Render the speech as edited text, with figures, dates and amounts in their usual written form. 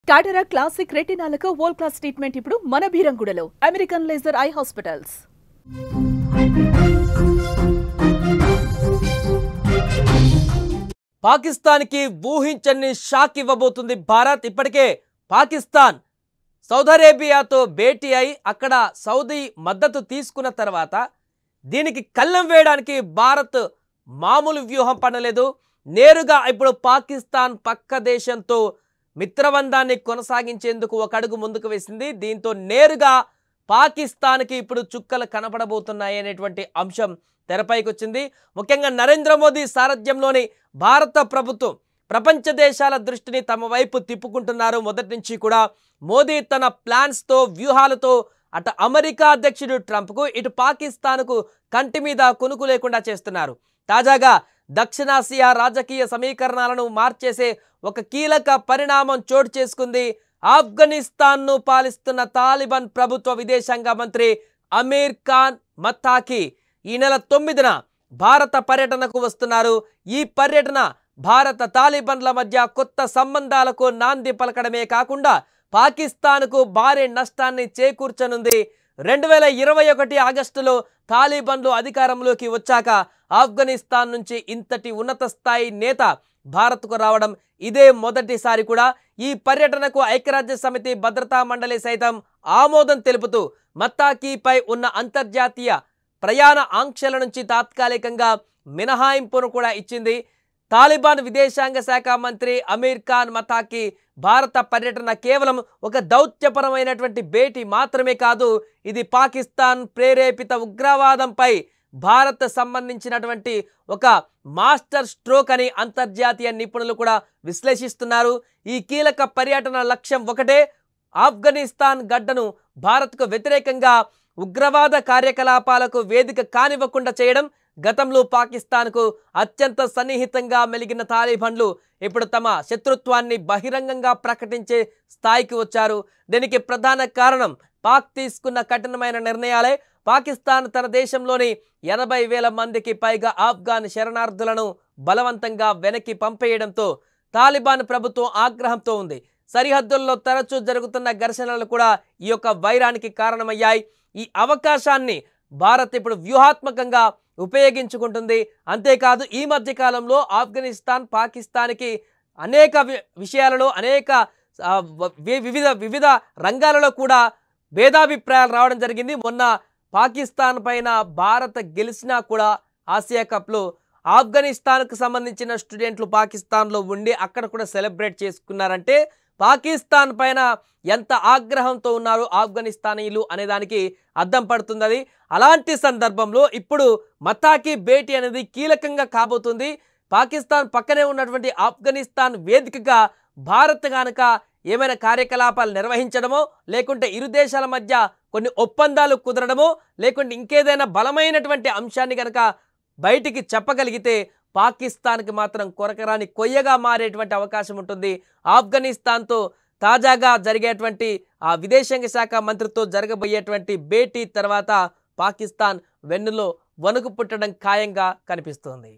Cataract classic రెటినాలకు world class treatment ఇప్పుడు మన బీరంగూడలో అమెరికన్ లేజర్ ఐ హాస్పిటల్స్. పాకిస్తాన్కి ఊహించని షాక్ ఇవ్వబోతుంది భారత్. ఇప్పటికే పాకిస్తాన్ సౌదీ అరేబియాతో భేటీ అయి అక్కడ సౌదీ మద్దతు తీసుకున్న తర్వాత దీనికి కళ్ళెం వేయడానికి భారత్ మామూలు వ్యూహం పడలేదు. నేరుగా ఇప్పుడు పాకిస్తాన్ పక్క దేశంతో మిత్రబంధాన్ని కొనసాగించేందుకు ఒక అడుగు ముందుకు వేసింది. దీంతో నేరుగా పాకిస్తాన్కి ఇప్పుడు చుక్కలు కనపడబోతున్నాయి అనేటువంటి అంశం తెరపైకి వచ్చింది. ముఖ్యంగా నరేంద్ర మోదీ సారథ్యంలోని భారత ప్రభుత్వం ప్రపంచ దేశాల దృష్టిని తమ వైపు తిప్పుకుంటున్నారు. మొదటి నుంచి కూడా మోదీ తన ప్లాన్స్తో వ్యూహాలతో అటు అమెరికా అధ్యక్షుడు ట్రంప్కు ఇటు పాకిస్తాన్కు కంటి మీద కునుకు లేకుండా చేస్తున్నారు. తాజాగా దక్షిణాసియా రాజకీయ సమీకరణాలను మార్చేసే ఒక కీలక పరిణామం చోటు చేసుకుంది. ఆఫ్ఘనిస్తాన్ను పాలిస్తున్న తాలిబాన్ ప్రభుత్వ విదేశాంగ మంత్రి అమీర్ ఖాన్ మత్తాకి ఈ నెల 9న భారత పర్యటనకు వస్తున్నారు. ఈ పర్యటన భారత తాలిబాన్ల మధ్య కొత్త సంబంధాలకు నాంది పలకడమే కాకుండా పాకిస్తాన్కు భారీ నష్టాన్ని చేకూర్చనుంది. 2021 ఆగస్టులో తాలిబాన్లు అధికారంలోకి వచ్చాక ఆఫ్ఘనిస్తాన్ నుంచి ఇంతటి ఉన్నత స్థాయి నేత భారత్కు రావడం ఇదే మొదటిసారి కూడా. ఈ పర్యటనకు ఐక్యరాజ్య సమితి భద్రతా మండలి సైతం ఆమోదం తెలుపుతూ మత్తాకీపై ఉన్న అంతర్జాతీయ ప్రయాణ ఆంక్షల నుంచి తాత్కాలికంగా మినహాయింపును కూడా ఇచ్చింది. తాలిబాన్ విదేశాంగ శాఖ మంత్రి అమీర్ ఖాన్ మతాకి భారత పర్యటన కేవలం ఒక దౌత్యపరమైనటువంటి భేటీ మాత్రమే కాదు, ఇది పాకిస్తాన్ ప్రేరేపిత ఉగ్రవాదంపై భారత్ సంబంధించినటువంటి ఒక మాస్టర్ స్ట్రోక్ అని అంతర్జాతీయ నిపుణులు కూడా విశ్లేషిస్తున్నారు. ఈ కీలక పర్యటన లక్ష్యం ఒకటే, ఆఫ్ఘనిస్తాన్ గడ్డను భారత్కు వ్యతిరేకంగా ఉగ్రవాద కార్యకలాపాలకు వేదిక కానివ్వకుండా చేయడం. గతంలో పాకిస్తాన్కు అత్యంత సన్నిహితంగా మెలిగిన తాలిబాన్లు ఇప్పుడు తమ శత్రుత్వాన్ని బహిరంగంగా ప్రకటించే స్థాయికి వచ్చారు. దీనికి ప్రధాన కారణం పాక్ తీసుకున్న కఠినమైన నిర్ణయాలే. పాకిస్తాన్ తన దేశంలోని 80,000 మందికి పైగా ఆఫ్ఘాన్ శరణార్థులను బలవంతంగా వెనక్కి పంపేయడంతో తాలిబాన్ ప్రభుత్వం ఆగ్రహంతో ఉంది. సరిహద్దుల్లో తరచూ జరుగుతున్న ఘర్షణలు కూడా ఈ యొక్క వైరానికి కారణమయ్యాయి. ఈ అవకాశాన్ని భారత్ ఇప్పుడు వ్యూహాత్మకంగా ఉపయోగించుకుంటుంది. అంతేకాదు ఈ మధ్యకాలంలో ఆఫ్ఘనిస్తాన్ పాకిస్తాన్కి అనేక విషయాలలో అనేక వివిధ రంగాలలో కూడా భేదాభిప్రాయాలు రావడం జరిగింది. మొన్న పాకిస్తాన్ పైన భారత్ గెలిచినా కూడా ఆసియా కప్లో ఆఫ్ఘనిస్తాన్కు సంబంధించిన స్టూడెంట్లు పాకిస్తాన్లో ఉండి అక్కడ కూడా సెలబ్రేట్ చేసుకున్నారంటే పాకిస్తాన్ పైన ఎంత ఆగ్రహంతో ఉన్నారు ఆఫ్ఘనిస్తానీలు అనేదానికి అద్దం పడుతుంది. అలాంటి సందర్భంలో ఇప్పుడు మతాకి భేటీ అనేది కీలకంగా కాబోతుంది. పాకిస్తాన్ పక్కనే ఉన్నటువంటి ఆఫ్ఘనిస్తాన్ వేదికగా భారత్ కనుక ఏమైనా కార్యకలాపాలు నిర్వహించడమో, లేకుంటే ఇరు దేశాల మధ్య కొన్ని ఒప్పందాలు కుదరడమో, లేకుంటే ఇంకేదైనా బలమైనటువంటి అంశాన్ని కనుక బయటికి చెప్పగలిగితే పాకిస్తాన్కి మాత్రం కొరకరాని కొయ్యగా మారేటువంటి అవకాశం ఉంటుంది. ఆఫ్ఘనిస్తాన్తో తాజాగా జరిగేటువంటి ఆ విదేశాంగ శాఖ మంత్రితో జరగబోయేటువంటి భేటీ తర్వాత పాకిస్తాన్ వెన్నులో వణుకు పుట్టడం ఖాయంగా కనిపిస్తోంది.